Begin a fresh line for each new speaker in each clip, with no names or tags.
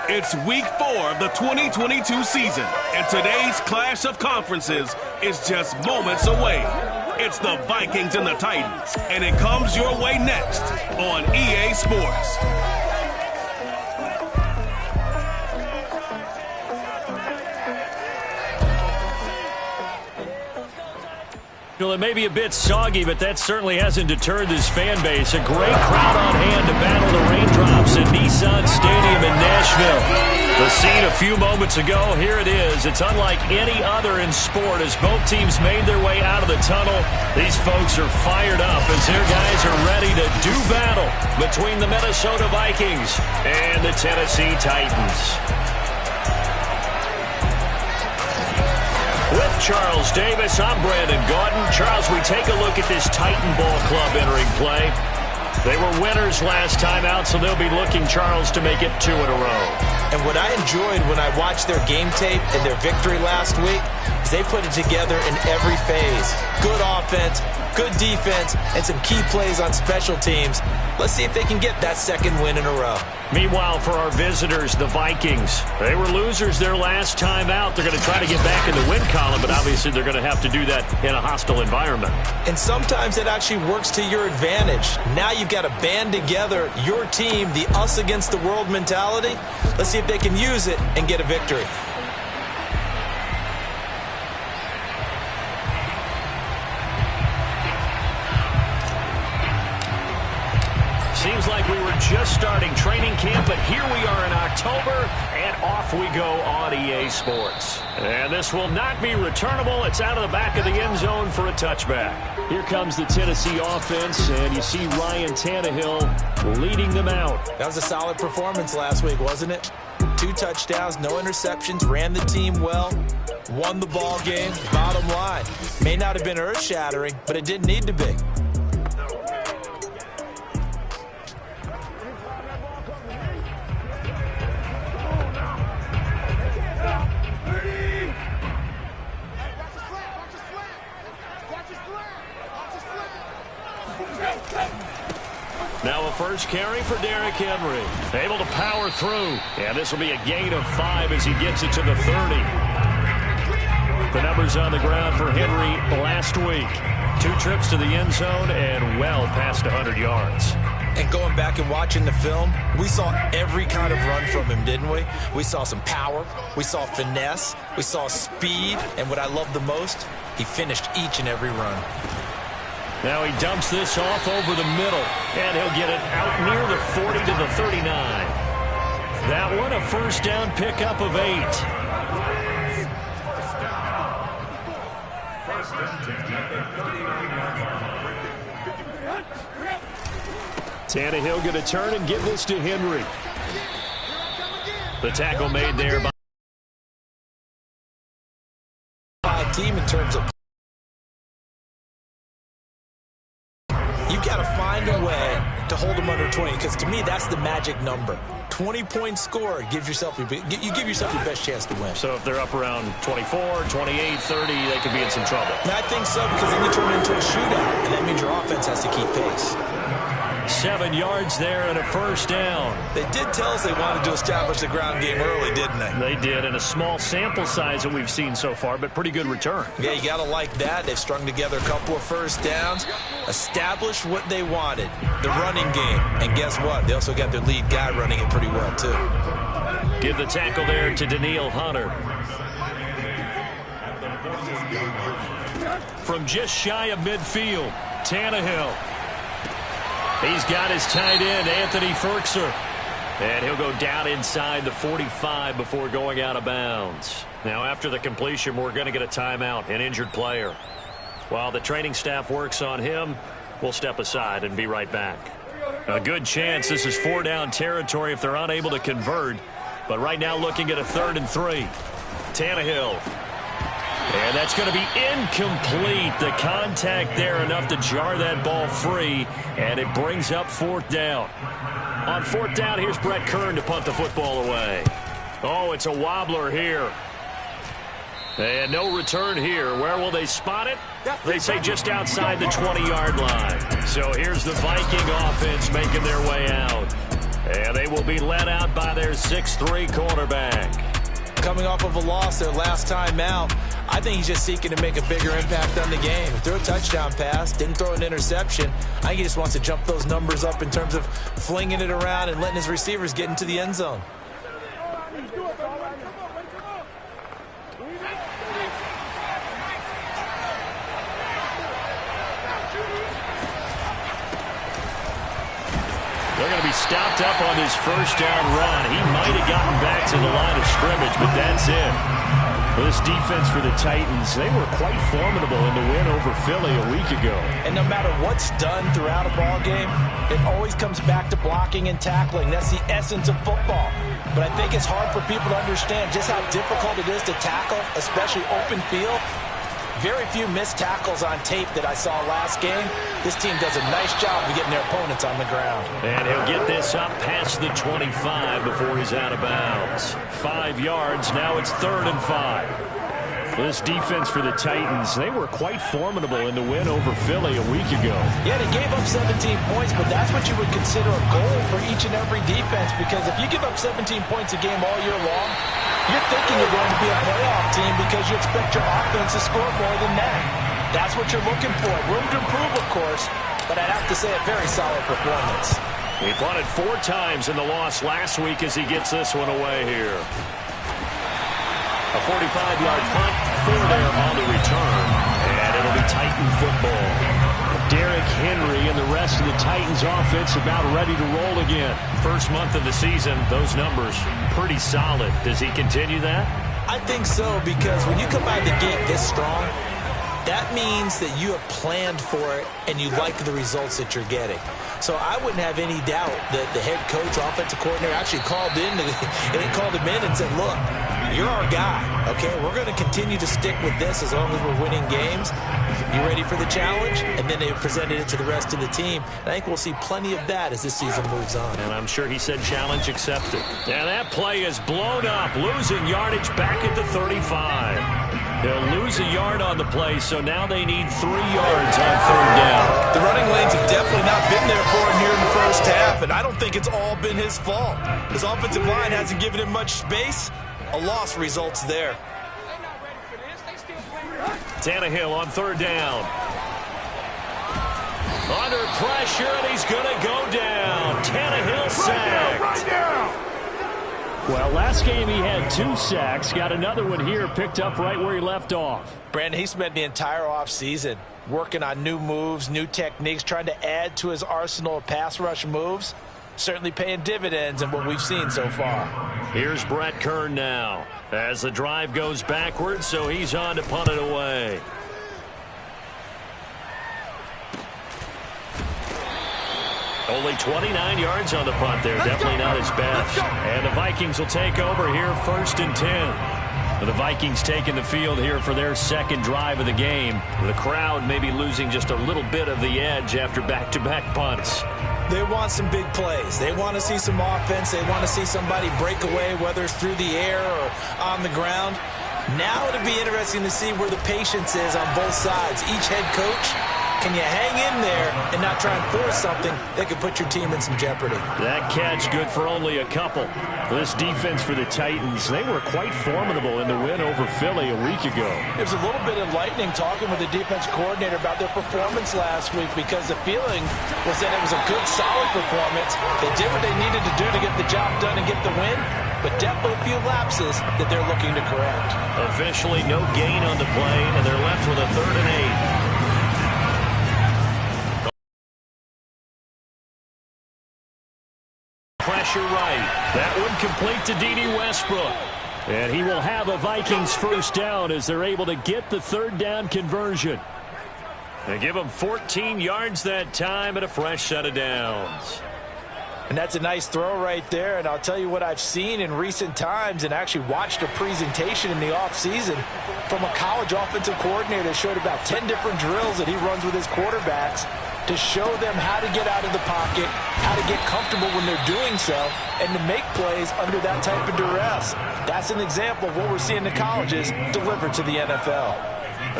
It's week 4 of the 2022 season, and today's clash of conferences is just moments away. It's the Vikings and the Titans, and it comes your way next on EA Sports.
Well, it may be a bit soggy, but that certainly hasn't deterred this fan base. A great crowd on hand to battle the raindrops at Nissan Stadium in Nashville. The scene a few moments ago, here it is. It's unlike any other in sport as both teams made their way out of the tunnel. These folks are fired up as their guys are ready to do battle between the Minnesota Vikings and the Tennessee Titans. With Charles Davis, I'm Brandon Gaudin. Charles, we take a look at this Titan Ball Club entering play. They were winners last time out, so they'll be looking, Charles, to make it 2 in a row.
And what I enjoyed when I watched their game tape and their victory last week is they put it together in every phase. Good offense, good defense, and some key plays on special teams. Let's see if they can get that second win in a row.
Meanwhile, for our visitors, the Vikings, they were losers their last time out. They're going to try to get back in the win column, but obviously they're going to have to do that in a hostile environment.
And sometimes it actually works to your advantage. Now you've got to band together your team, the us against the world mentality. Let's see if they can use it and get a victory.
Seems like we were just starting training camp, but here we are in October, and off we go on EA Sports. And this will not be returnable. It's out of the back of the end zone for a touchback. Here comes the Tennessee offense, and you see Ryan Tannehill leading them out.
That was a solid performance last week, wasn't it? 2 touchdowns, no interceptions, ran the team well, won the ball game. Bottom line, may not have been earth-shattering, but it didn't need to be.
Now a first carry for Derrick Henry. Able to power through. And this will be a gain of 5 as he gets it to the 30. The numbers on the ground for Henry last week. 2 trips to the end zone and well past 100 yards.
And going back and watching the film, we saw every kind of run from him, didn't we? We saw some power, we saw finesse, we saw speed, and what I love the most, he finished each and every run.
Now he dumps this off over the middle, and he'll get it out near the 40 to the 39. That one a first down pickup of 8. Tannehill going to turn and give this to Henry. The tackle made there by
team in terms of you've got to find a way to hold them under 20, because to me that's the magic number. 20-point score gives yourself you give yourself your best chance to win.
So if they're up around 24, 28, 30, they could be in some trouble.
And I think so, because then you turn it into a shootout, and that means your offense has to keep pace.
7 yards there and a first down.
They did tell us they wanted to establish the ground game early, didn't they?
They did, in a small sample size that we've seen so far, but pretty good return.
Yeah, you got to like that. They've strung together a couple of first downs, established what they wanted, the running game. And guess what? They also got their lead guy running it pretty well, too.
Give the tackle there to Danielle Hunter. From just shy of midfield, Tannehill. He's got his tight end, Anthony Ferkser. And he'll go down inside the 45 before going out of bounds. Now, after the completion, we're going to get a timeout, an injured player. While the training staff works on him, we'll step aside and be right back. A good chance this is 4-down territory if they're unable to convert. But right now looking at a 3rd and 3. Tannehill. And that's going to be incomplete. The contact there enough to jar that ball free, and it brings up 4th down. On 4th down, here's Brett Kern to punt the football away. Oh, it's a wobbler here. And no return here. Where will they spot it? They say just outside the 20-yard line. So here's the Viking offense making their way out. And they will be led out by their 6'3" quarterback.
Coming off of a loss their last time out, I think he's just seeking to make a bigger impact on the game. Threw a touchdown pass, didn't throw an interception. I think he just wants to jump those numbers up in terms of flinging it around and letting his receivers get into the end zone.
They're going to be stopped up on this first down run. He might have gotten back to the line of scrimmage, but that's it. This defense for the Titans, they were quite formidable in the win over Philly a week ago.
And no matter what's done throughout a ball game, it always comes back to blocking and tackling. That's the essence of football. But I think it's hard for people to understand just how difficult it is to tackle, especially open field. Very few missed tackles on tape that I saw last game. This team does a nice job of getting their opponents on the ground.
And he'll get this up past the 25 before he's out of bounds. 5 yards, now it's 3rd and 5. This defense for the Titans, they were quite formidable in the win over Philly a week ago.
Yeah, they gave up 17 points, but that's what you would consider a goal for each and every defense, because if you give up 17 points a game all year long, you're thinking you're going to be a playoff team because you expect your offense to score more than that. That's what you're looking for. Room to improve, of course, but I'd have to say a very solid performance.
He punted 4 times in the loss last week as he gets this one away here. A 45-yard punt, 4 there on the return, and it'll be Titan football. Derrick Henry and the rest of the Titans offense about ready to roll again. First month of the season, those numbers pretty solid. Does he continue that?
I think so, because when you come out of the gate this strong, that means that you have planned for it and you like the results that you're getting. So I wouldn't have any doubt that the head coach, offensive coordinator, actually called him in and said, look, you're our guy, okay? We're going to continue to stick with this as long as we're winning games. You ready for the challenge? And then they presented it to the rest of the team. And I think we'll see plenty of that as this season moves on.
And I'm sure he said challenge accepted. Yeah, that play is blown up, losing yardage back at the 35. They'll lose a yard on the play, so now they need 3 yards on 3rd down.
The running lanes have definitely not been there for him here in the first half, and I don't think it's all been his fault. His offensive line hasn't given him much space. A loss results there.
Tannehill on 3rd down. Under pressure, and he's going to go down. Tannehill sacked.
Right down.
Well, last game he had 2 sacks. Got another one here, picked up right where he left off.
Brandon, he spent the entire offseason working on new moves, new techniques, trying to add to his arsenal of pass rush moves. Certainly paying dividends in what we've seen so far.
Here's Brett Kern now as the drive goes backwards, so he's on to punt it away. Only 29 yards on the punt there. Definitely not his best. And the Vikings will take over here 1st and 10. The Vikings taking the field here for their 2nd drive of the game. The crowd may be losing just a little bit of the edge after back-to-back punts.
They want some big plays. They want to see some offense. They want to see somebody break away, whether it's through the air or on the ground. Now it'll be interesting to see where the patience is on both sides. Each head coach, can you hang in there and not try and force something that could put your team in some jeopardy?
That catch good for only a couple. This defense for the Titans, they were quite formidable in the win over Philly a week ago.
It was a little bit enlightening talking with the defense coordinator about their performance last week, because the feeling was that it was a good, solid performance. They did what they needed to do to get the job done and get the win, but definitely a few lapses that they're looking to correct.
Officially no gain on the play, and they're left with a 3rd and 8. Pressure right. That one complete to D.D. Westbrook. And he will have a Vikings 1st down as they're able to get the 3rd down conversion. They give him 14 yards that time and a fresh set of downs.
And that's a nice throw right there. And I'll tell you what I've seen in recent times, and actually watched a presentation in the offseason from a college offensive coordinator that showed about 10 different drills that he runs with his quarterbacks to show them how to get out of the pocket, how to get comfortable when they're doing so, and to make plays under that type of duress. That's an example of what we're seeing in the colleges delivered to the NFL.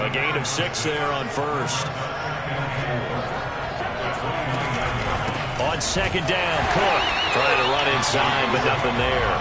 A gain of 6 there on 1st. On 2nd down, Cook. Trying to run inside, but nothing there.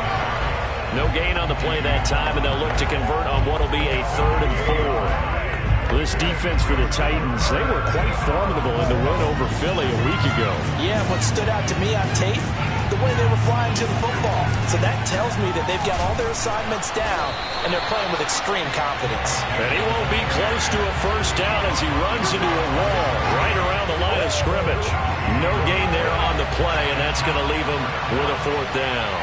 No gain on the play that time, and they'll look to convert on what will be a 3rd and 4. This defense for the Titans, they were quite formidable in the win over Philly a week ago.
Yeah, what stood out to me on tape, the way they were flying to the football. So that tells me that they've got all their assignments down, and they're playing with extreme confidence.
And he won't be close to a first down as he runs into a wall right around the line of scrimmage. No gain there on the play, and that's going to leave him with a 4th down.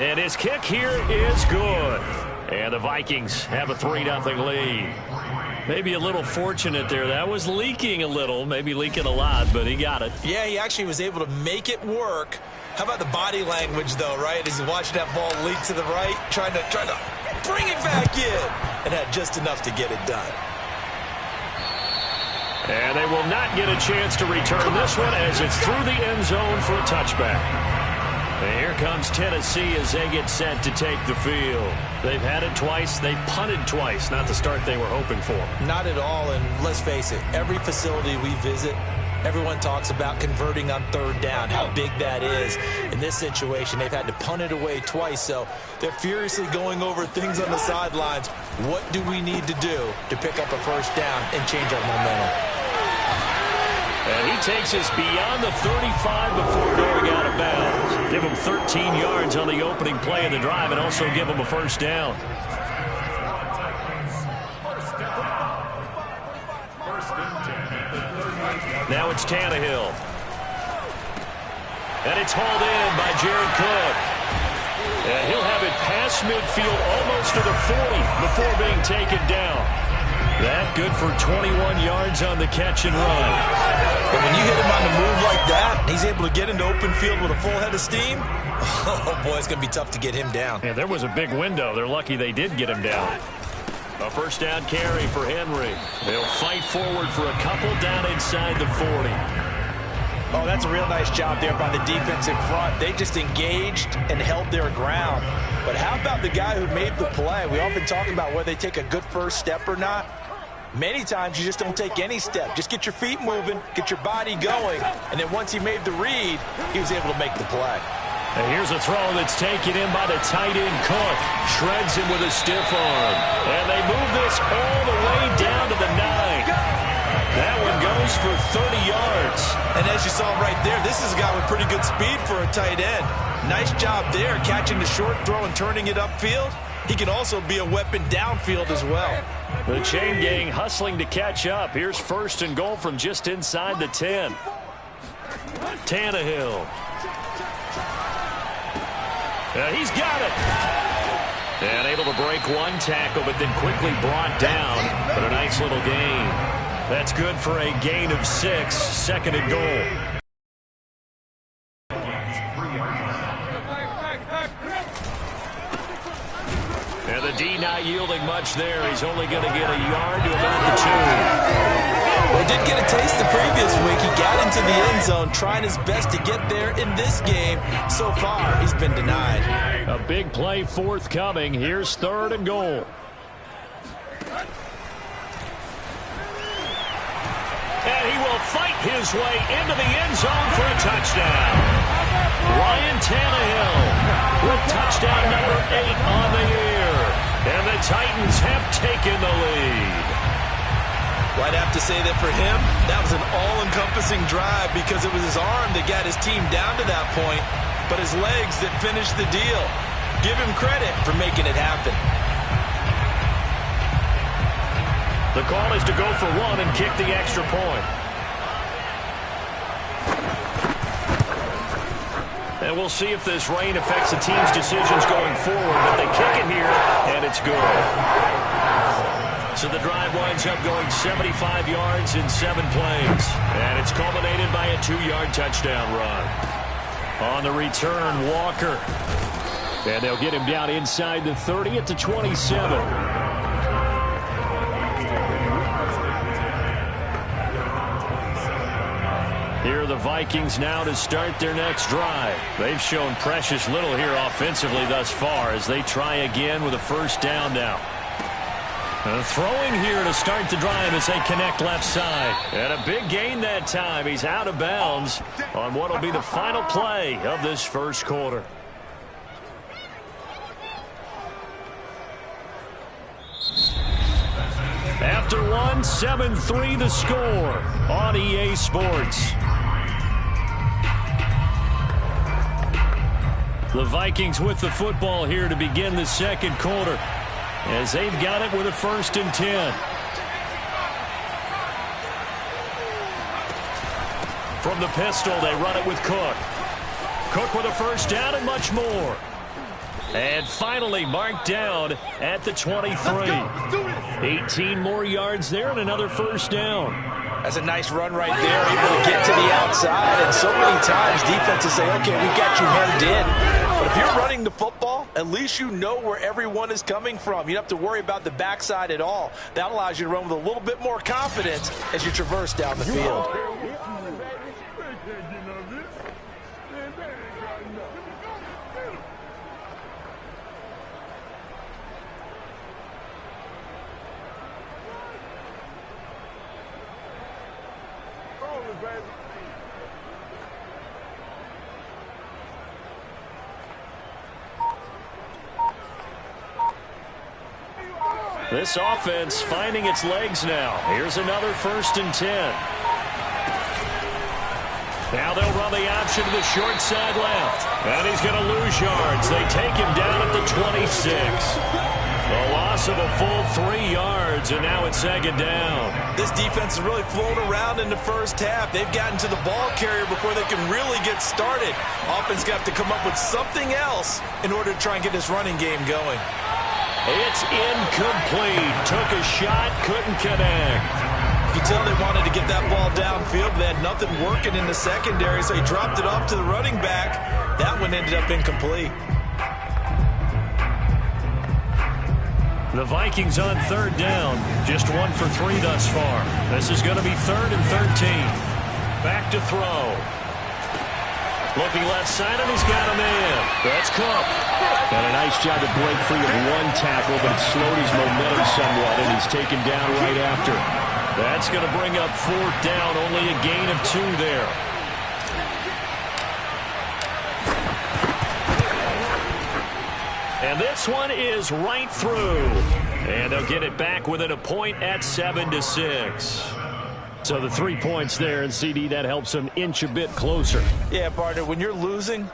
And his kick here is good. And the Vikings have a 3-0 lead. Maybe a little fortunate there. That was leaking a little, maybe leaking a lot, but he got it.
Yeah, he actually was able to make it work. How about the body language, though, right? As he watched that ball leak to the right, trying to bring it back in, and had just enough to get it done.
And they will not get a chance to return this one as it's through the end zone for a touchback. And here comes Tennessee as they get set to take the field. They've had it twice. They've punted twice. Not the start they were hoping for.
Not at all, and let's face it, every facility we visit, everyone talks about converting on 3rd down, how big that is. In this situation, they've had to punt it away twice, so they're furiously going over things on the sidelines. What do we need to do to pick up a first down and change our momentum?
And he takes us beyond the 35 before going out of bounds. Give him 13 yards on the opening play of the drive and also give him a first down. Now it's Tannehill. And it's hauled in by Jared Cook. And he'll have it past midfield almost to the 40 before being taken down. That good for 21 yards on the catch and run.
And when you hit him on the move like that, he's able to get into open field with a full head of steam. Oh, boy, it's going to be tough to get him down.
Yeah, there was a big window. They're lucky they did get him down. A first down carry for Henry. They'll fight forward for a couple down inside the 40.
Oh, that's a real nice job there by the defense in front. They just engaged and held their ground. But how about the guy who made the play? We often talk about whether they take a good first step or not. Many times you just don't take any step. Just get your feet moving, get your body going, and then once he made the read, he was able to make the play.
And here's a throw that's taken in by the tight end Cook. Shreds him with a stiff arm. And they move this all the way down to the 9. That one goes for 30 yards.
And as you saw right there, this is a guy with pretty good speed for a tight end. Nice job there, catching the short throw and turning it upfield. He can also be a weapon downfield as well.
The chain gang hustling to catch up. Here's 1st and goal from just inside the 10. Tannehill. He's got it. And able to break one tackle, but then quickly brought down. But a nice little gain. That's good for a gain of 6. 2nd and goal. And the D not yielding much there. He's only going to get a yard to about the 2.
Well, he did get a taste the previous week. He got into the end zone, trying his best to get there in this game. So far, he's been denied.
A big play forthcoming. Here's 3rd and goal. And he will fight his way into the end zone for a touchdown. Ryan Tannehill with touchdown number 8 on the year. And the Titans have taken the lead.
Well, I'd have to say that for him, that was an all-encompassing drive because it was his arm that got his team down to that point, but his legs that finished the deal. Give him credit for making it happen.
The call is to go for 1 and kick the extra point. And we'll see if this rain affects the team's decisions going forward, but they kick it here, and it's good. So the drive winds up going 75 yards in 7 plays. And it's culminated by a 2-yard touchdown run. On the return, Walker. And they'll get him down inside the 30 at the 27. Here are the Vikings now to start their next drive. They've shown precious little here offensively thus far as they try again with a first down now. Throwing here to start the drive as they connect left side. And a big gain that time. He's out of bounds on what will be the final play of this first quarter. After one, 7-3 the score on EA Sports. The Vikings with the football here to begin the second quarter, as they've got it with a 1st and 10. From the pistol, they run it with Cook. Cook with a 1st down and much more. And finally marked down at the 23. 18 more yards there and another 1st down.
That's a nice run right there, able to get to the outside. And so many times defenses say, okay, we got you hemmed in. But if you're running the football, at least you know where everyone is coming from. You don't have to worry about the backside at all. That allows you to run with a little bit more confidence as you traverse down the field.
This offense finding its legs now. Here's another 1st and 10. Now they'll run the option to the short side left. And he's going to lose yards. They take him down at the 26. A loss of a full 3 yards, and now it's 2nd down.
This defense is really flown around in the first half. They've gotten to the ball carrier before they can really get started. Offense got to come up with something else in order to try and get this running game going.
It's incomplete. Took a shot, couldn't connect.
You can tell they wanted to get that ball downfield, but they had nothing working in the secondary, so he dropped it off to the running back. That one ended up incomplete.
The Vikings on 3rd down. Just 1 for 3 thus far. This is going to be 3rd and 13. Back to throw. Looking left side, and he's got a man. That's Cook. Got a nice job to break free of 1 tackle, but it slowed his momentum somewhat, and he's taken down right after. That's going to bring up 4th down, only a gain of 2 there. And this one is right through. And they'll get it back within a point at 7-6. So the 3 points there, and CD, that helps them inch a bit closer.
Yeah, partner, when you're losing,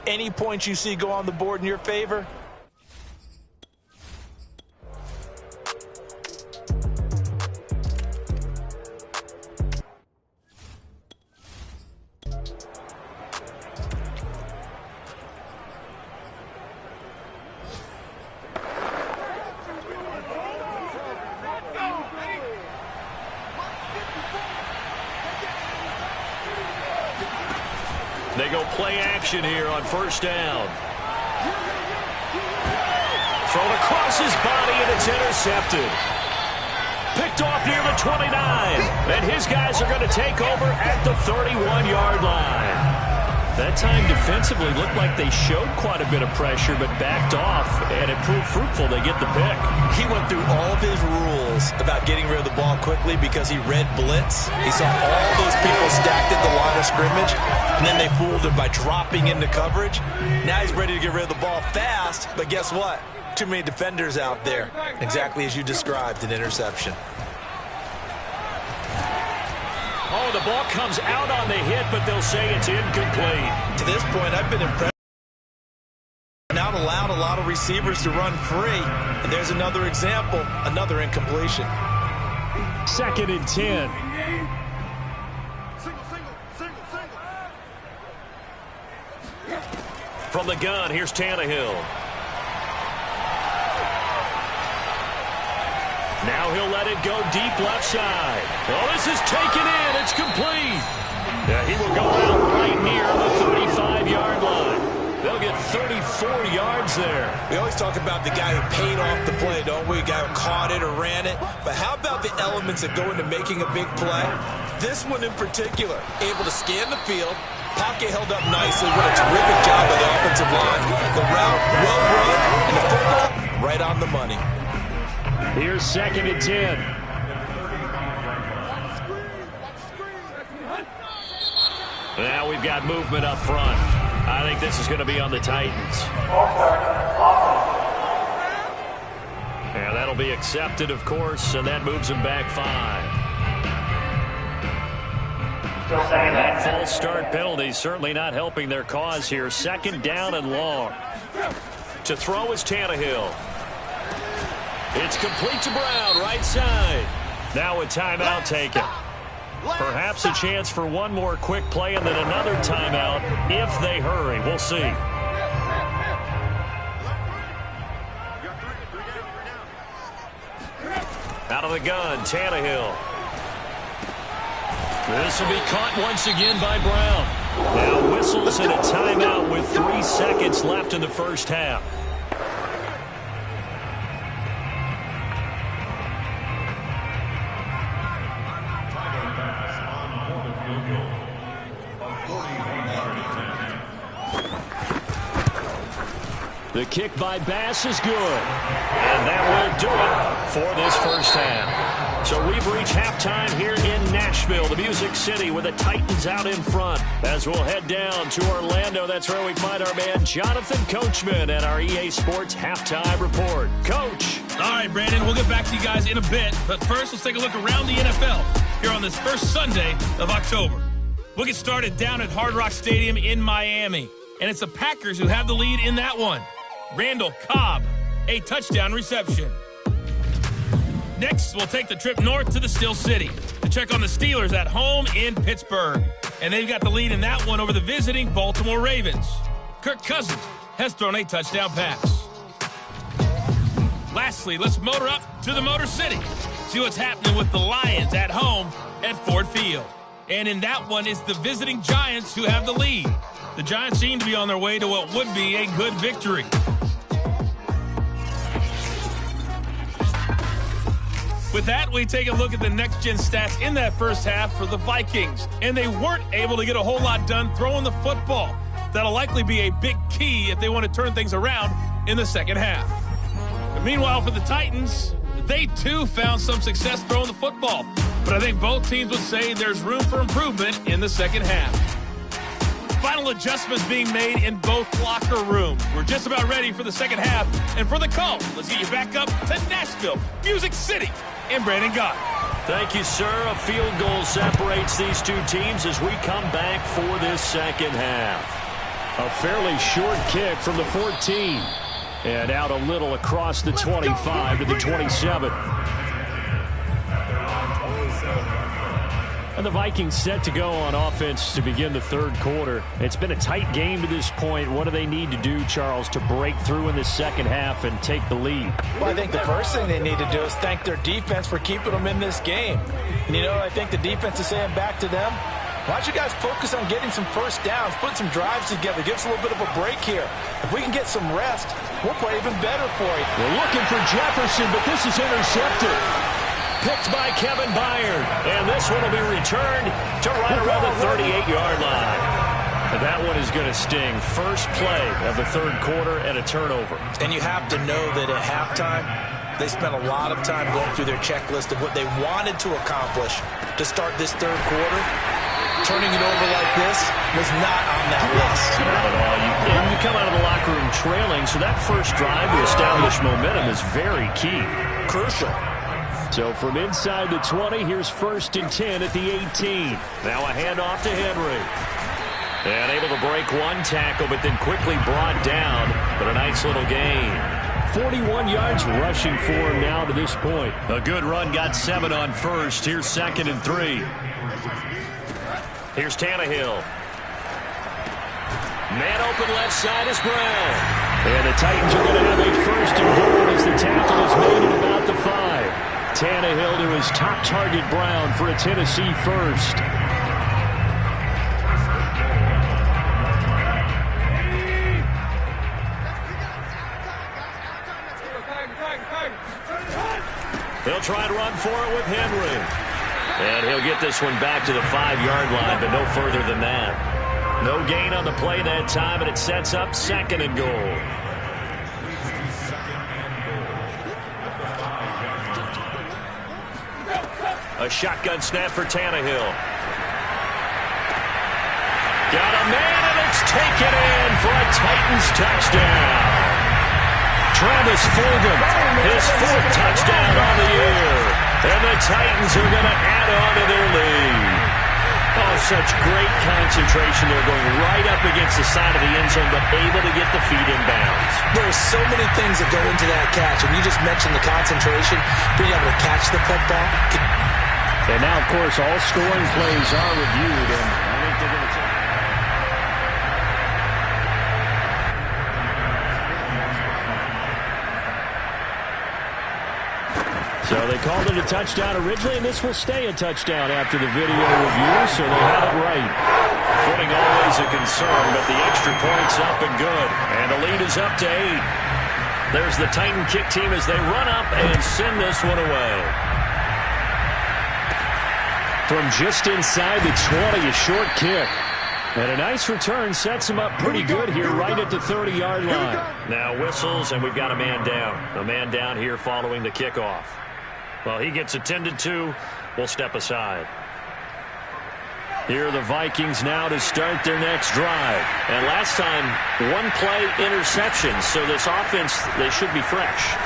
any points you see go on the board in your favor,
they go play action here on 1st down. Thrown across his body, and it's intercepted. Picked off near the 29. And his guys are going to take over at the 31-yard line. That time defensively looked like they showed quite a bit of pressure, but backed off, and it proved fruitful. They get the pick.
he went through all of his rules about getting rid of the ball quickly because he read blitz. He saw all those people stacked at the line of scrimmage, and then they fooled him by dropping into coverage. Now he's ready to get rid of the ball fast, but guess what? Too many defenders out there. Exactly as you described, an interception.
Oh, the ball comes out on the hit, but they'll say it's incomplete.
To this point, I've been impressed. Not allowed a lot of receivers to run free. And there's another example, another incompletion.
2nd and 10. From the gun, here's Tannehill. Now he'll let it go deep left side. Oh, this is taken in. It's complete. Yeah, he will go out right near the 35-yard line. They'll get 34 yards there.
We always talk about the guy who paid off the play, don't we? The guy who caught it or ran it. But how about the elements that go into making a big play? This one in particular, able to scan the field, pocket held up nicely. What a terrific job by the offensive line. The route well run, and the football right on the money.
Here's 2nd and 10. Now we've got movement up front. I think this is going to be on the Titans. Yeah, that'll be accepted, of course, and that moves them back 5. That false start penalty certainly not helping their cause here. 2nd down and long. To throw is Tannehill. It's complete to Brown, right side. Now a timeout taken. Perhaps a chance for one more quick play and then another timeout if they hurry. We'll see. Out of the gun, Tannehill. This will be caught once again by Brown. Now whistles and a timeout with 3 seconds left in the first half. The kick by Bass is good. And that will do it for this first half. So we've reached halftime here in Nashville, the Music City, with the Titans out in front. As we'll head down to Orlando, that's where we find our man Jonathan Coachman at our EA Sports Halftime Report. Coach.
All right, Brandon, we'll get back to you guys in a bit. But first, let's take a look around the NFL here on this first Sunday of October. We'll get started down at Hard Rock Stadium in Miami. And it's the Packers who have the lead in that one. Randall Cobb, a touchdown reception. Next, we'll take the trip north to the Steel City to check on the Steelers at home in Pittsburgh. And they've got the lead in that one over the visiting Baltimore Ravens. Kirk Cousins has thrown a touchdown pass. Lastly, let's motor up to the Motor City. See what's happening with the Lions at home at Ford Field. And in that one is the visiting Giants who have the lead. The Giants seem to be on their way to what would be a good victory. With that, we take a look at the next-gen stats in that first half for the Vikings. And they weren't able to get a whole lot done throwing the football. That'll likely be a big key if they want to turn things around in the second half. But meanwhile, for the Titans, they too found some success throwing the football. But I think both teams would say there's room for improvement in the second half. Final adjustments being made in both locker rooms. We're just about ready for the second half. And for the call, let's get you back up to Nashville, Music City, and Brandon Gott.
Thank you, sir. A field goal separates these two teams as we come back for this second half. A fairly short kick from the 14. And out a little across the 25 to the 27. And the Vikings set to go on offense to begin the third quarter. It's been a tight game to this point. What do they need to do, Charles, to break through in the second half and take the lead?
Well, I think the first thing they need to do is thank their defense for keeping them in this game. And, I think the defense is saying back to them, why don't you guys focus on getting some first downs, put some drives together, give us a little bit of a break here. If we can get some rest, we'll play even better for you.
We're looking for Jefferson, but this is intercepted. Picked by Kevin Byard. And this one will be returned to right around the 38-yard line. And that one is going to sting. First play of the third quarter and a turnover.
And you have to know that at halftime, they spent a lot of time going through their checklist of what they wanted to accomplish to start this third quarter. Turning it over like this was not on that list.
Not at all. You come out of the locker room trailing, so that first drive to establish momentum is very key.
Crucial.
So from inside the 20, here's 1st and 10 at the 18. Now a handoff to Henry. And able to break one tackle, but then quickly brought down. But a nice little gain. 41 yards rushing for him now to this point. A good run, got 7 on first. Here's 2nd and 3. Here's Tannehill. Man open left side is Brown. And the Titans are going to have a 1st and goal as the tackle is made at about the 5. Tannehill to his top target, Brown, for a Tennessee first. He'll try and run for it with Henry. And he'll get this one back to the 5-yard line, but no further than that. No gain on the play that time, and it sets up 2nd and goal. A shotgun snap for Tannehill. Got a man, and it's taken in for a Titans touchdown. Travis Fulgham, his 4th touchdown on the year. And the Titans are going to add on to their lead. Oh, such great concentration. They're going right up against the side of the end zone, but able to get the feet inbounds.
There's so many things that go into that catch, and you just mentioned the concentration, being able to catch the football.
And now, of course, all scoring plays are reviewed, and I think they're going to take... So they called it a touchdown originally, and this will stay a touchdown after the video review, so they had it right.
Footing always a concern, but the extra point's up and good. And the lead is up to 8. There's the Titan kick team as they run up and send this one away.
From just inside the 20, a short kick. And a nice return sets him up pretty good here right at the 30-yard line.
Now whistles, and we've got a man down. A man down here following the kickoff. Well, he gets attended to. We'll step aside. Here are the Vikings now to start their next drive. And last time, 1-play interception. So this offense, they should be fresh.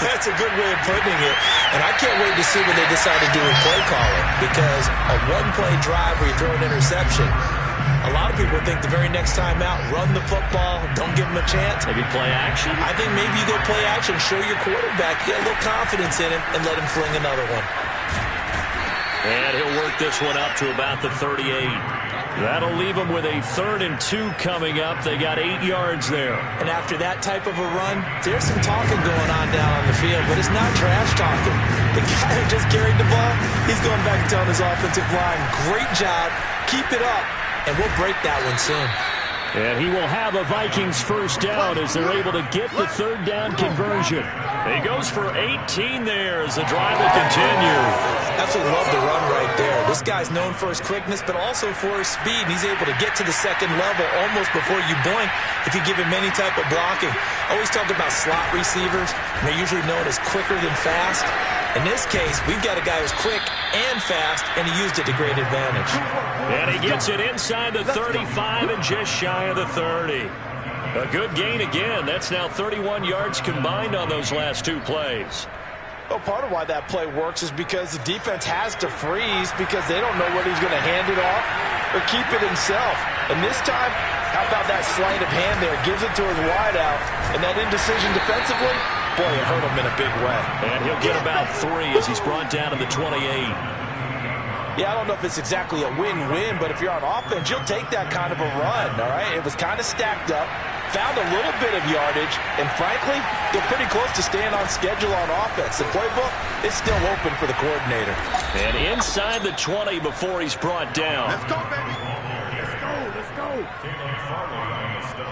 That's a good way of putting it. And I can't wait to see what they decide to do with play calling. Because a 1-play drive where you throw an interception, a lot of people think the very next time out, run the football, don't give them a chance.
Maybe play action?
I think maybe you go play action, show your quarterback, get a little confidence in him, and let him fling another one.
And he'll work this one up to about the 38.
That'll leave them with a 3rd and 2 coming up. They got 8 yards there.
And after that type of a run, there's some talking going on down on the field, but it's not trash talking. The guy who just carried the ball, he's going back and telling his offensive line, great job, keep it up. And we'll break that one soon.
And he will have a Vikings first down as they're able to get the 3rd down conversion.
He goes for 18 there as the drive will continue.
Absolutely love the run right there. This guy's known for his quickness, but also for his speed. He's able to get to the 2nd level almost before you blink if you give him any type of blocking. I always talk about slot receivers, and they're usually known as quicker than fast. In this case, we've got a guy who's quick and fast, and he used it to great advantage.
And he gets it inside the 35 and just shy of the 30. A good gain again. That's now 31 yards combined on those last 2 plays.
Well, part of why that play works is because the defense has to freeze because they don't know whether he's going to hand it off or keep it himself. And this time, how about that sleight of hand there? Gives it to his wideout, and that indecision defensively, boy, it hurt him in a big way.
And he'll get about 3 as he's brought down to the 28.
Yeah, I don't know if it's exactly a win-win, but if you're on offense, you'll take that kind of a run, all right? It was kind of stacked up, found a little bit of yardage, and frankly, they're pretty close to staying on schedule on offense. The playbook is still open for the coordinator.
And inside the 20 before he's brought down.
Let's go, baby. Let's go, let's go.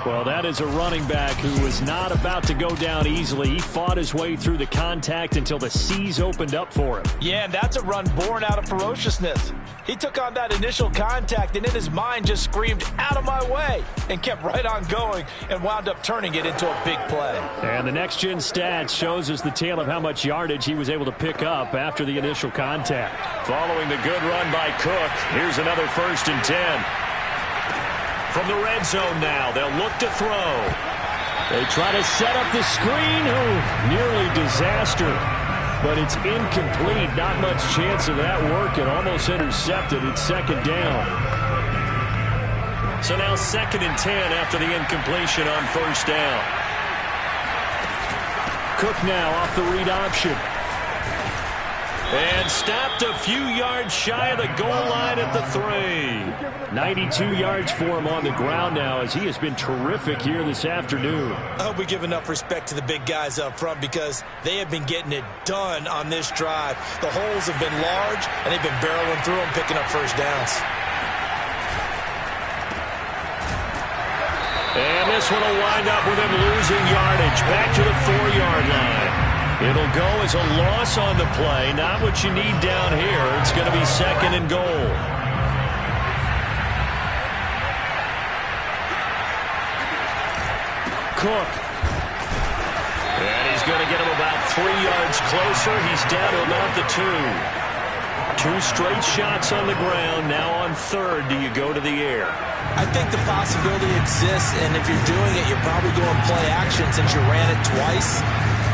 Well, that is a running back who was not about to go down easily. He fought his way through the contact until the seas opened up for him.
Yeah, and that's a run born out of ferociousness. He took on that initial contact and in his mind just screamed, out of my way, and kept right on going and wound up turning it into a big play.
And the next-gen stats shows us the tale of how much yardage he was able to pick up after the initial contact.
Following the good run by Cook, here's another 1st and 10. From the red zone now, they'll look to throw.
They try to set up the screen. Nearly disaster. But it's incomplete. Not much chance of that working. Almost intercepted. It's 2nd down.
So now 2nd and 10 after the incompletion on 1st down.
Cook now off the read option.
And stopped a few yards shy of the goal line at the 3.
92 yards for him on the ground now as he has been terrific here this afternoon.
I hope we give enough respect to the big guys up front because they have been getting it done on this drive. The holes have been large, and they've been barreling through them, picking up 1st downs.
And this one will wind up with him losing yardage back to the 4-yard line. It'll go as a loss on the play. Not what you need down here. It's going to be 2nd and goal.
Cook.
And he's going to get him about 3 yards closer. He's down to about the 2. 2 straight shots on the ground. Now on 3rd, do you go to the air?
I think the possibility exists, and if you're doing it, you're probably going play action since you ran it twice.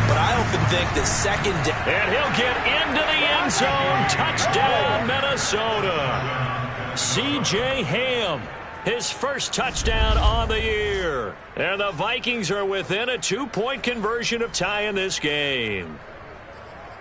But I often think that second down.
And he'll get into the end zone. Touchdown, Minnesota. C.J. Ham, his first touchdown on the year. And the Vikings are within a 2-point conversion of tying this game.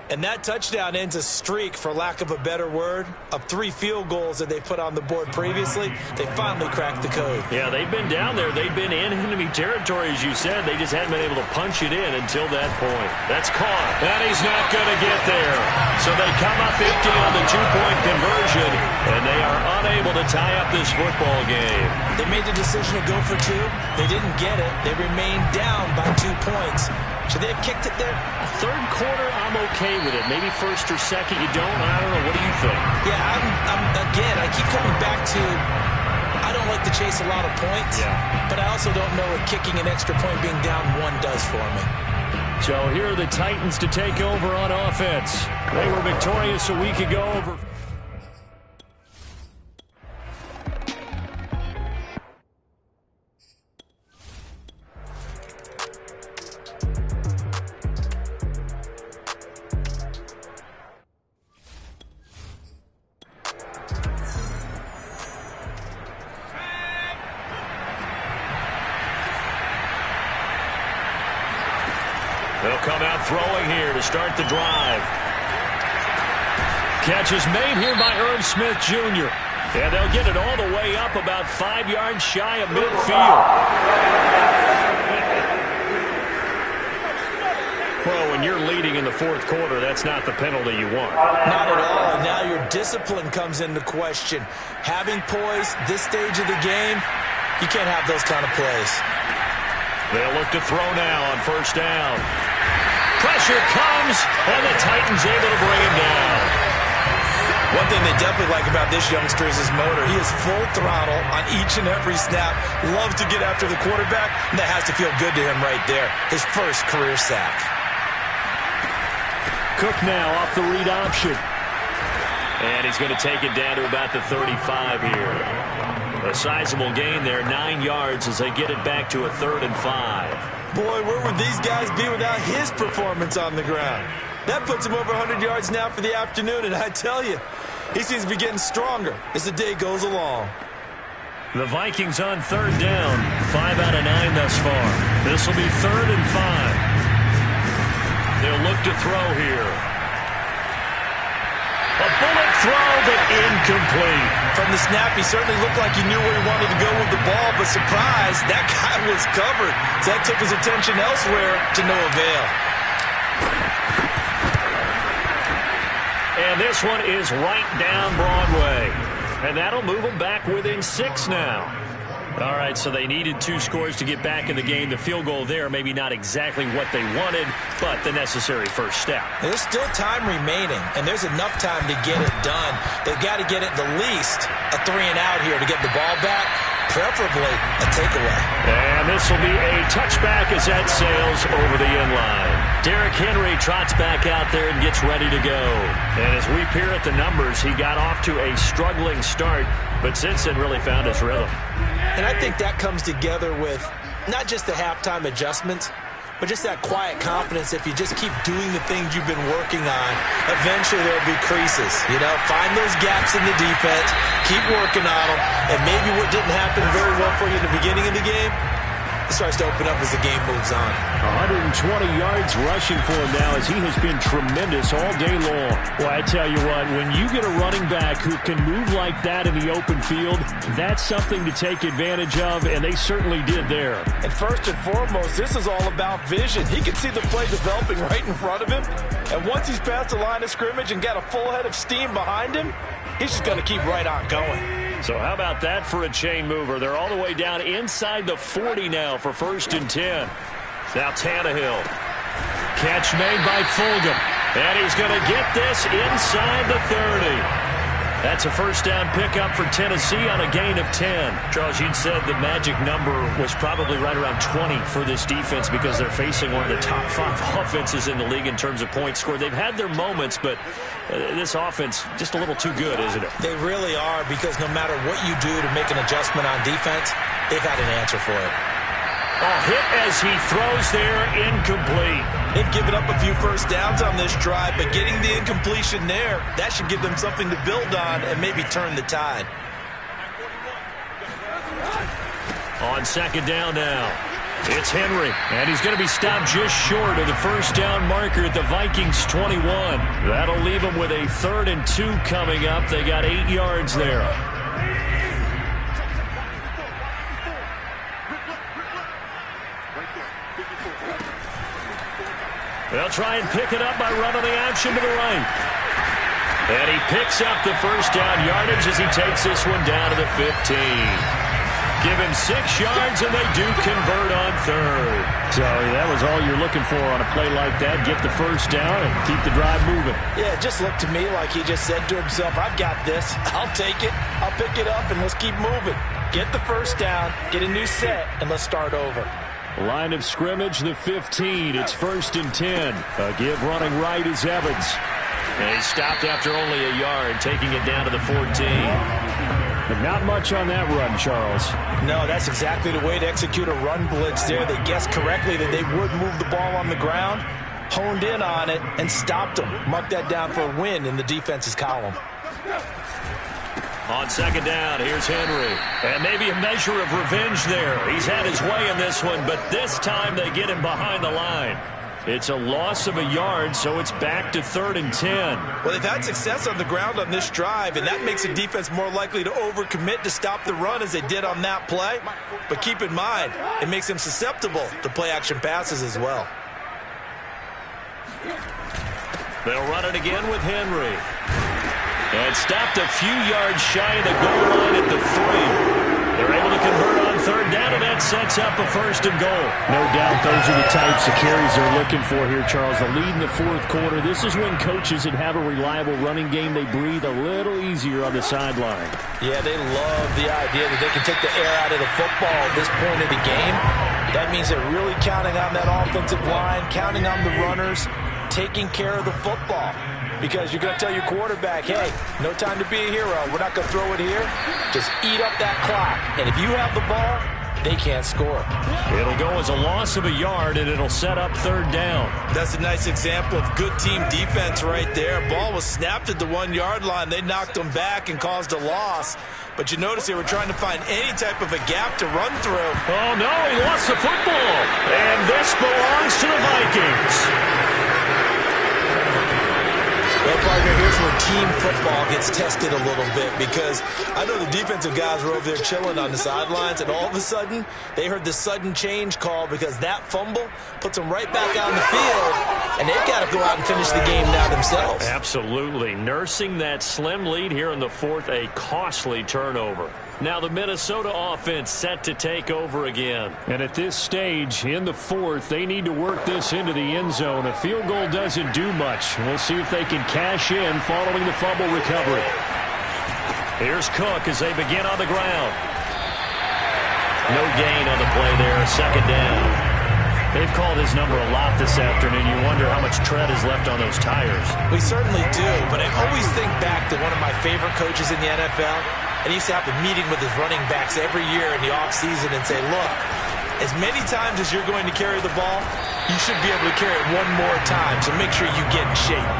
And that touchdown ends a streak, for lack of a better word, of 3 field goals that they put on the board previously. They finally cracked the code.
Yeah, they've been down there. They've been in enemy territory, as you said. They just hadn't been able to punch it in until that point. That's caught. And he's not going to get there. So they come up empty on the 2-point conversion, and they are unable to tie up this football game.
They made the decision to go for 2. They didn't get it. They remained down by 2 points. Should they have kicked it there?
3rd quarter, I'm okay with it. Maybe 1st or 2nd, you don't. I don't know. What do you think?
Yeah, again, I keep coming back to I don't like to chase a lot of points, but I also don't know what kicking an extra point being down 1 does for me.
So here are the Titans to take over on offense. They were victorious a week ago over... They'll come out throwing here to start the drive. Catch is made here by Irv Smith Jr. And they'll get it all the way up about 5 yards shy of midfield. Well, when you're leading in the 4th quarter, that's not the penalty you want.
Not at all. And now your discipline comes into question. Having poise this stage of the game, you can't have those kind of plays.
They'll look to throw now on 1st down. Pressure comes, and the Titans able to bring him down.
One thing they definitely like about this youngster is his motor. He is full throttle on each and every snap. Loves to get after the quarterback, and that has to feel good to him right there. His first career sack.
Cook now off the read option. And he's going to take it down to about the 35 here. A sizable gain there, 9 yards as they get it back to a 3rd and 5.
Boy, where would these guys be without his performance on the ground? That puts him over 100 yards now for the afternoon, and I tell you, he seems to be getting stronger as the day goes along.
The Vikings on 3rd down, 5 out of 9 thus far. This will be 3rd and 5. They'll look to throw here. A bullet throw, but incomplete.
From the snap, he certainly looked like he knew where he wanted to go with the ball, but surprise, that guy was covered. So that took his attention elsewhere to no avail.
And this one is right down Broadway. And that'll move them back within 6 now. All right, so they needed 2 scores to get back in the game. The field goal there, maybe not exactly what they wanted, but the necessary first step.
There's still time remaining, and there's enough time to get it done. They've got to get it the least a 3-and-out here to get the ball back, preferably a takeaway.
And this will be a touchback as that sails over the end line. Derrick Henry trots back out there and gets ready to go. And as we peer at the numbers, he got off to a struggling start, but since then really found his rhythm.
And I think that comes together with not just the halftime adjustments, but just that quiet confidence. If you just keep doing the things you've been working on, eventually there'll be creases. You know, find those gaps in the defense, keep working on them, and maybe what didn't happen very well for you in the beginning of the game, it starts to open up as the game moves on.
120 yards rushing for him now as he has been tremendous all day long. Well, I tell you what, when you get a running back who can move like that in the open field, that's something to take advantage of, and they certainly did there.
And first and foremost, this is all about vision. He can see the play developing right in front of him, and once he's past the line of scrimmage and got a full head of steam behind him, he's just going to keep right on going.
So how about that for a chain mover? They're all the way down inside the 40 now for 1st and 10. Now Tannehill. Catch made by Fulgham. And he's going to get this inside the 30. That's a first down pickup for Tennessee on a gain of 10. Charles, you'd said the magic number was probably right around 20 for this defense because they're facing one of the top 5 offenses in the league in terms of points scored. They've had their moments, but this offense just a little too good, isn't it?
They really are, because no matter what you do to make an adjustment on defense, they've had an answer for it.
A hit as he throws there, incomplete.
They've given up a few first downs on this drive, but getting the incompletion there, that should give them something to build on and maybe turn the tide.
On second down now, it's Henry, and he's going to be stopped just short of the first down marker at the Vikings 21. That'll leave them with a 3rd and 2 coming up. They got 8 yards there. They'll try and pick it up by running the action to the right. And he picks up the first down yardage as he takes this one down to the 15. Give him 6 yards, and they do convert on 3rd.
So that was all you're looking for on a play like that. Get the first down and keep the drive moving.
Yeah, it just looked to me like he just said to himself, I've got this. I'll take it. I'll pick it up, and let's keep moving. Get the first down, get a new set, and let's start over.
Line of scrimmage, the 15. It's 1st and 10. A give running right is Evans.
And he stopped after only a yard, taking it down to the 14.
But not much on that run, Charles.
No, that's exactly the way to execute a run blitz there. They guessed correctly that they would move the ball on the ground, honed in on it, and stopped them. Mark that down for a win in the defense's column.
On second down, here's Henry. And maybe a measure of revenge there. He's had his way in this one, but this time they get him behind the line. It's a loss of a yard, so it's back to 3rd and 10.
Well, they've had success on the ground on this drive, and that makes the defense more likely to overcommit to stop the run as they did on that play. But keep in mind, it makes them susceptible to play-action passes as well.
They'll run it again with Henry. And stopped a few yards shy of the goal line at the 3. They're able to convert on 3rd down, and that sets up a 1st and goal.
No doubt those are the types of carries they're looking for here, Charles. The lead in the 4th quarter. This is when coaches that have a reliable running game, they breathe a little easier on the sideline.
Yeah, they love the idea that they can take the air out of the football at this point of the game. That means they're really counting on that offensive line, counting on the runners, taking care of the football. Because you're going to tell your quarterback, hey, no time to be a hero. We're not going to throw it here. Just eat up that clock. And if you have the ball, they can't score.
It'll go as a loss of a yard, and it'll set up 3rd down.
That's a nice example of good team defense right there. Ball was snapped at the 1-yard line. They knocked them back and caused a loss. But you notice they were trying to find any type of a gap to run through.
Oh, no, he lost the football. And this belongs to the Vikings.
Well, partner, here's where team football gets tested a little bit, because I know the defensive guys were over there chilling on the sidelines, and all of a sudden, they heard the sudden change call because that fumble puts them right back on the field, and they've got to go out and finish the game now themselves.
Absolutely. Nursing that slim lead here in the 4th, a costly turnover. Now the Minnesota offense set to take over again.
And at this stage, in the 4th, they need to work this into the end zone. A field goal doesn't do much. We'll see if they can cash in following the fumble recovery.
Here's Cook as they begin on the ground. No gain on the play there, 2nd down.
They've called his number a lot this afternoon. You wonder how much tread is left on those tires.
We certainly do, but I always think back to one of my favorite coaches in the NFL. And he used to have a meeting with his running backs every year in the offseason and say, look, as many times as you're going to carry the ball, you should be able to carry it one more time, so make sure you get in shape.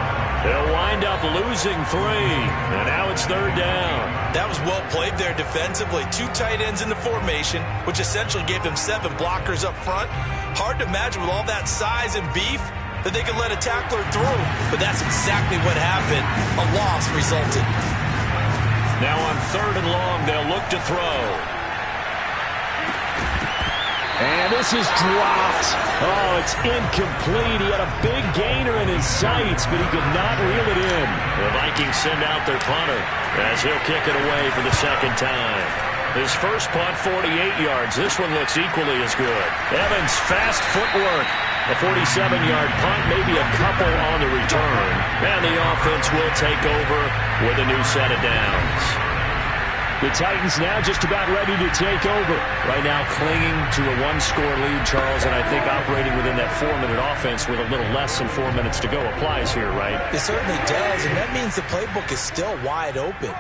They'll wind up losing 3, and now it's 3rd down.
That was well played there defensively. 2 tight ends in the formation, which essentially gave them 7 blockers up front. Hard to imagine with all that size and beef that they could let a tackler through, but that's exactly what happened. A loss resulted.
Now on 3rd and long, they'll look to throw.
And this is dropped. Oh, it's incomplete. He had a big gainer in his sights, but he could not reel it in.
The Vikings send out their punter as he'll kick it away for the 2nd time. His first punt, 48 yards. This one looks equally as good. Evans, fast footwork. A 47-yard punt, maybe a couple on the return. And the offense will take over with a new set of downs.
The Titans now just about ready to take over.
Right now clinging to a one-score lead, Charles, and I think operating within that 4-minute offense with a little less than 4 minutes to go applies here, right?
It certainly does, and that means the playbook is still wide open.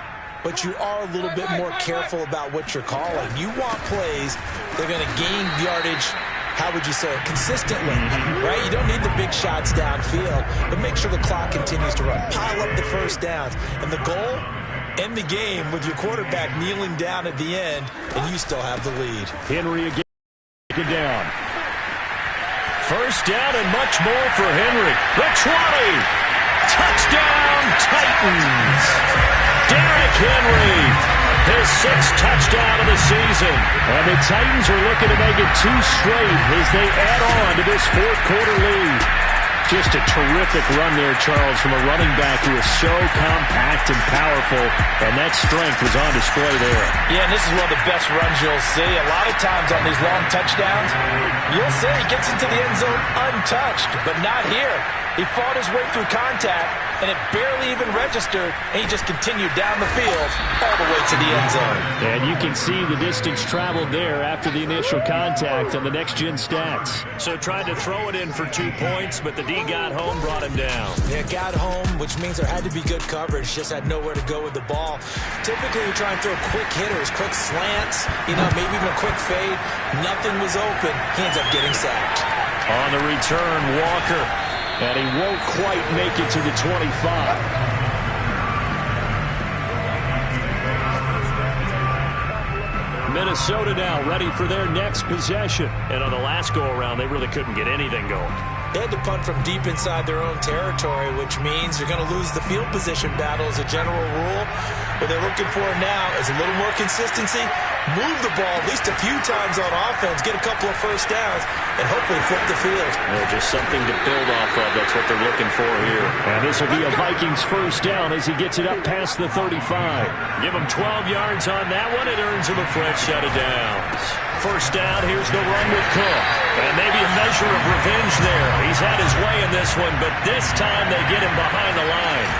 But you are a little bit more careful about what you're calling. You want plays that are going to gain yardage, how would you say it, consistently, right? You don't need the big shots downfield, but make sure the clock continues to run. Pile up the first downs. And the goal, end the game with your quarterback kneeling down at the end, and you still have the lead.
Henry again taken down.
First down and much more for Henry. The 20. Touchdown, Titans. Derrick Henry, his 6th touchdown of the season.
And the Titans are looking to make it 2 straight as they add on to this fourth-quarter lead. Just a terrific run there, Charles, from a running back who is so compact and powerful, and that strength was on display there.
Yeah, and this is one of the best runs you'll see. A lot of times on these long touchdowns, you'll see he gets into the end zone untouched, but not here. He fought his way through contact, and it barely even registered, and he just continued down the field all the way to the end zone.
And you can see the distance traveled there after the initial contact on the next-gen stats.
So tried to throw it in for 2 points, but the D got home, brought him down.
Yeah, got home, which means there had to be good coverage. Just had nowhere to go with the ball. Typically, we try and throw quick hitters, quick slants, maybe even a quick fade. Nothing was open. He ends up getting sacked.
On the return, Walker.
And he won't quite make it to the 25. Minnesota now ready for their next possession.
And on the last go-around, they really couldn't get anything going.
They had to punt from deep inside their own territory, which means you're going to lose the field position battle as a general rule. What they're looking for now is a little more consistency, move the ball at least a few times on offense, get a couple of first downs, and hopefully flip the field.
Just something to build off of. That's what they're looking for here.
And this will be a Vikings first down as he gets it up past the 35.
Give him 12 yards on that one. It earns him a fresh set of downs. First down, here's the run with Cook. And maybe a measure of revenge there. He's had his way in this one, but this time they get him behind the line.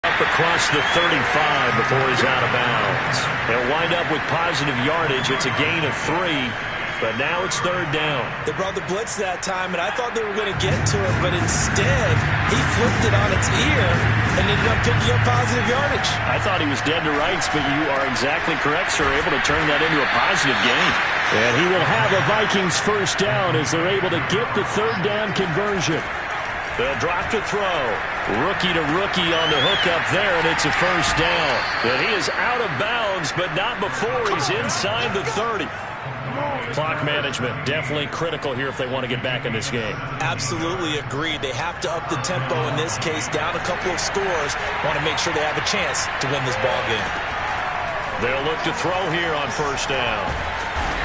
Up across the 35 before he's out of bounds. They'll wind up with positive yardage. It's a gain of 3. But now it's third down.
They brought the blitz that time, and I thought they were going to get to it, but instead he flipped it on its ear and ended up picking up positive yardage.
I thought he was dead to rights, but you are exactly correct, sir. Able to turn that into a positive gain.
And he will have a Vikings first down as they're able to get the third down conversion.
They'll drop to throw. Rookie to rookie on the hook up there, and it's a first down. And he is out of bounds, but not before he's inside the 30. Clock management definitely critical here if they want to get back in this game.
Absolutely agreed. They have to up the tempo in this case, down a couple of scores. Want to make sure they have a chance to win this ball game.
They'll look to throw here on first down.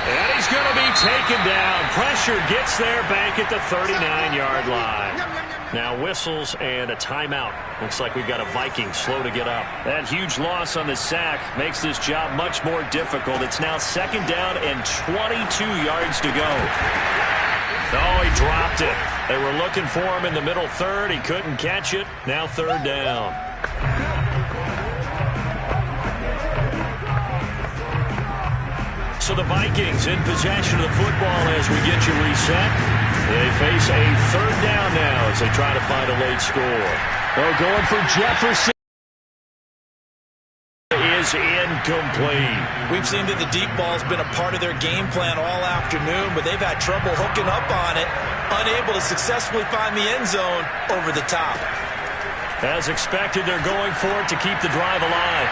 And he's going to be taken down. Pressure gets there back at the 39-yard line. Now whistles and a timeout. Looks like we've got a Viking slow to get up. That huge loss on the sack makes this job much more difficult. It's now second down and 22 yards to go. Oh, he dropped it. They were looking for him in the middle third. He couldn't catch it. Now third down. So the Vikings in possession of the football as we get you reset. They face a third down now as they try to find a late score.
They're going for Jefferson.
Is incomplete.
We've seen that the deep ball's been a part of their game plan all afternoon, but they've had trouble hooking up on it, unable to successfully find the end zone over the top.
As expected, they're going for it to keep the drive alive.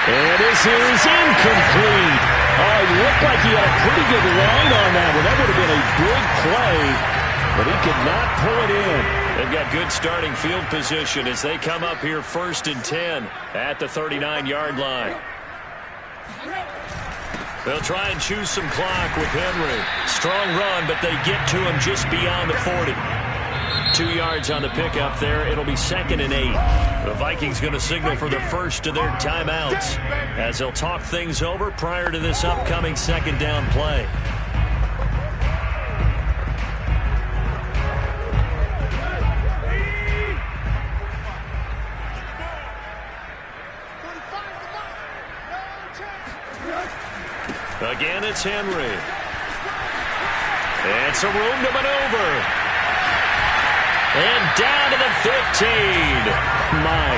And this is incomplete. Oh, it looked like he had a pretty good line on that one. That would have been a big play, but he could not pull it in.
They've got good starting field position as they come up here first and 10 at the 39-yard line. They'll try and choose some clock with Henry. Strong run, but they get to him just beyond the 40. 2 yards on the pickup there. It'll be second and 8. The Vikings going to signal for the first of their timeouts as they'll talk things over prior to this upcoming second down play. it's Henry. And some room to maneuver. And down to the 15.
My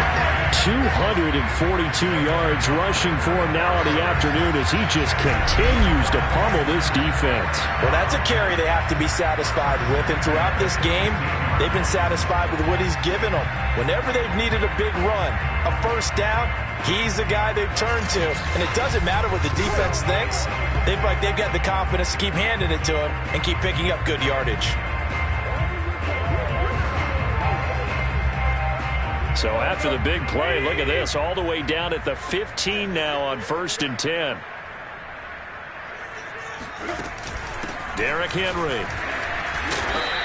242 yards rushing for him now in the afternoon as he just continues to pummel this defense.
Well, that's a carry they have to be satisfied with. And throughout this game, they've been satisfied with what he's given them. Whenever they've needed a big run, a first down, he's the guy they've turned to. And it doesn't matter what the defense thinks. They've got the confidence to keep handing it to him and keep picking up good yardage.
So after the big play, look at this, all the way down at the 15 now on 1st and 10. Derrick Henry.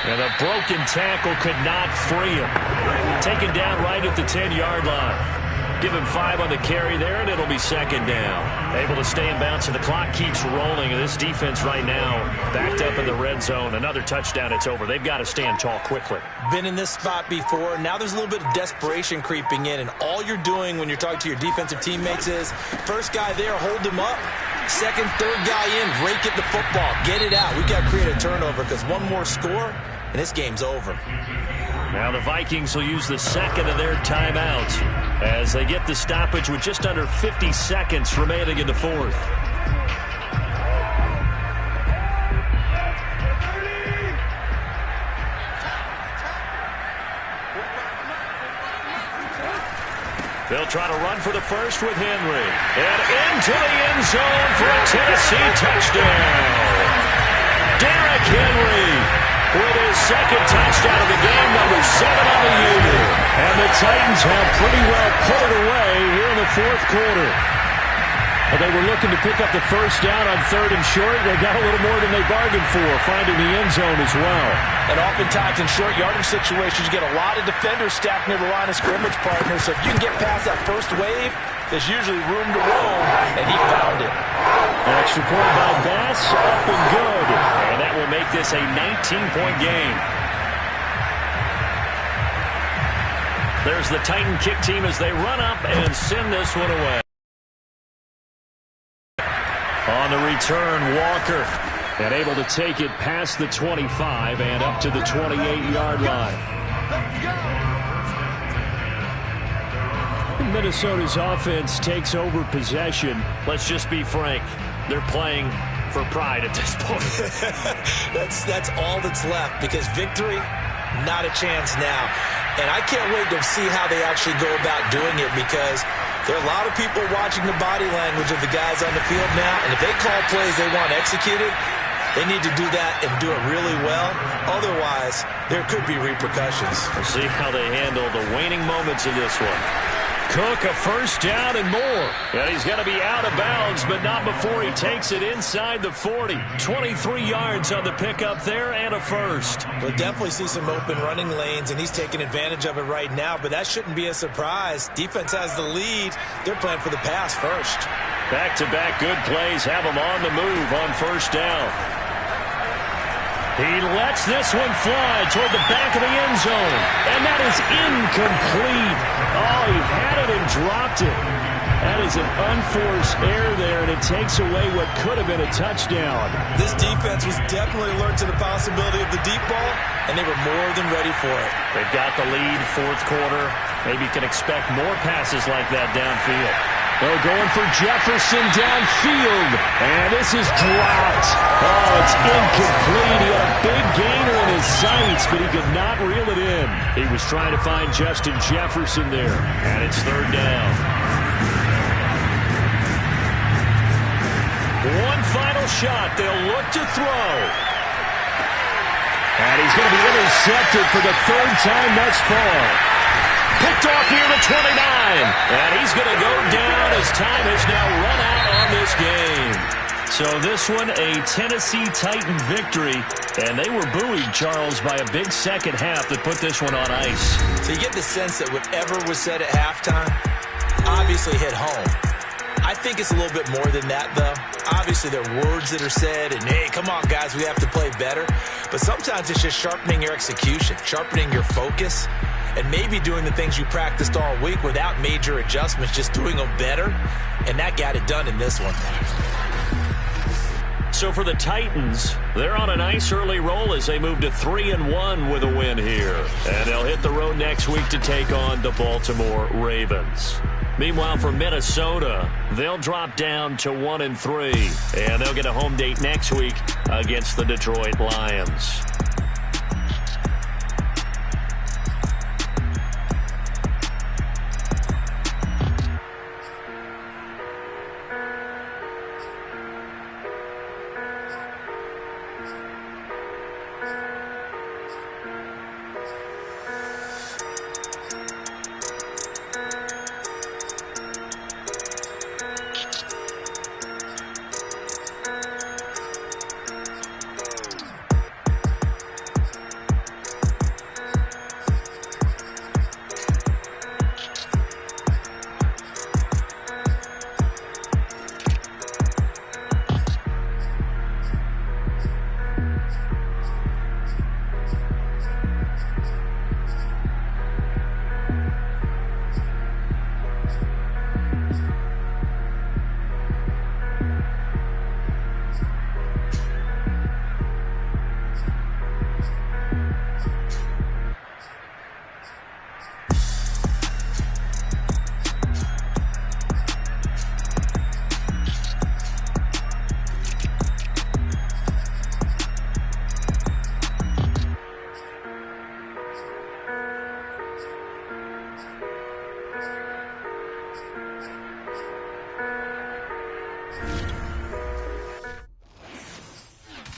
And a broken tackle could not free him. Taken down right at the 10-yard line. Give him 5 on the carry there, and it'll be 2nd down. Able to stay in bounds, and the clock keeps rolling. And this defense right now backed up in the red zone. Another touchdown, it's over. They've got to stand tall quickly.
Been in this spot before. Now there's a little bit of desperation creeping in, and all you're doing when you're talking to your defensive teammates is first guy there, hold him up. Second, third guy in, rake it the football. Get it out. We've got to create a turnover because one more score, and this game's over.
Now the Vikings will use the second of their timeouts as they get the stoppage with just under 50 seconds remaining in the fourth. They'll try to run for the first with Henry. And into the end zone for a Tennessee touchdown. Derrick Henry with his second touchdown of the game, number 7 on the year.
And the Titans have pretty well put it away here in the fourth quarter. But they were looking to pick up the first down on 3rd and short. They got a little more than they bargained for, finding the end zone as well.
And oftentimes in short yardage situations, you get a lot of defenders stacked near the line of scrimmage partners. So if you can get past that first wave, there's usually room to roam, and he found it.
Extra point by Bass, up and good.
And that will make this a 19-point game. There's the Titan kick team as they run up and send this one away. On the return, Walker. And able to take it past the 25 and up to the 28-yard line.
Minnesota's offense takes over possession.
Let's just be frank. They're playing for pride at this point.
That's all that's left because victory, not a chance now. And I can't wait to see how they actually go about doing it because there are a lot of people watching the body language of the guys on the field now. And if they call plays they want executed, they need to do that and do it really well. Otherwise, there could be repercussions.
We'll see how they handle the waning moments of this one. Cook, a first down and more. And he's going to be out of bounds, but not before he takes it inside the 40. 23 yards on the pickup there and a first.
We'll definitely see some open running lanes, and he's taking advantage of it right now, but that shouldn't be a surprise. Defense has the lead. They're playing for the pass first.
Back-to-back good plays have him on the move on first down. He lets this one fly toward the back of the end zone. And that is incomplete. Oh, he had it and dropped it. That is an unforced error there, and it takes away what could have been a touchdown.
This defense was definitely alert to the possibility of the deep ball, and they were more than ready for it.
They've got the lead, fourth quarter. Maybe you can expect more passes like that downfield.
They're going for Jefferson downfield. And this is dropped. Oh, it's incomplete. He had a big gainer in his sights, but he could not reel it in. He was trying to find Justin Jefferson there.
And it's third down. One final shot. They'll look to throw.
And he's going to be intercepted for the third time thus far.
Picked off near the 29. And he's going to go down as time has now run out on this game. So this one, a Tennessee Titan victory. And they were buoyed, Charles, by a big second half that put this one on ice.
So you get the sense that whatever was said at halftime obviously hit home. I think it's a little bit more than that, though. Obviously, there are words that are said, and, hey, come on, guys, we have to play better. But sometimes it's just sharpening your execution, sharpening your focus, and maybe doing the things you practiced all week without major adjustments, just doing them better. And that got it done in this one.
So for the Titans, they're on a nice early roll as they move to 3-1 with a win here. And they'll hit the road next week to take on the Baltimore Ravens. Meanwhile, for Minnesota, they'll drop down to 1-3. And they'll get a home date next week against the Detroit Lions.